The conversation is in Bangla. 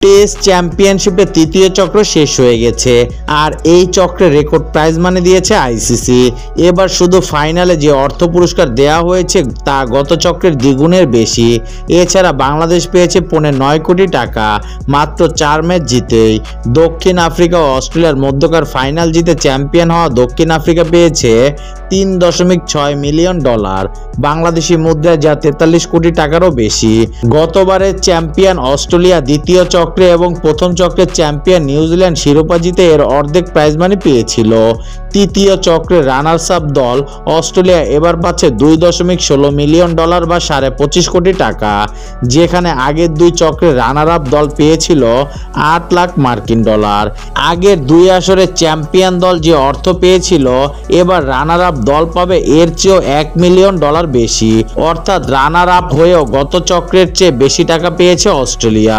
টেস্ট চ্যাম্পিয়নশিপে তৃতীয় চক্র শেষ হয়ে গেছে আর এই চক্রে রেকর্ড প্রাইজ মানি দিয়েছে আইসিসি। এবার শুধু ফাইনালে যে অর্থ পুরস্কার দেওয়া হয়েছে তা গত চক্রের দ্বিগুণের বেশি। এছাড়া বাংলাদেশ পেয়েছে 9.5 কোটি টাকা মাত্র 4 ম্যাচ জিতেই। দক্ষিণ আফ্রিকা ও অস্ট্রেলিয়ার মধ্যকার ফাইনাল জিতে চ্যাম্পিয়ন হওয়া দক্ষিণ আফ্রিকা পেয়েছে $3.6 মিলিয়ন, বাংলাদেশি মুদ্রায় যা 43 কোটি টাকারও বেশি। গতবারের চ্যাম্পিয়ন অস্ট্রেলিয়া দ্বিতীয় চক্রে এবং প্রথম চক্রের চ্যাম্পিয়ন নিউজিল্যান্ড শিরোপা জিতে এর অর্ধেক প্রাইজ মানি পেয়েছিল। তৃতীয় চক্রে রানার্স আপ দল অস্ট্রেলিয়া এবার পাচ্ছে $2.16 মিলিয়ন বা 25.5 কোটি টাকা, যেখানে আগের দুই চক্রে রানার আপ দল পেয়েছিল $8 লাখ। আগের দুই আসরে চ্যাম্পিয়ন দল যে অর্থ পেয়েছিল এবার রানার আপ দল পাবে এর চেয়েও $1 মিলিয়ন বেশি, অর্থাৎ রানার আপ হয়েও গত চক্রের চেয়ে বেশি টাকা পেয়েছে অস্ট্রেলিয়া।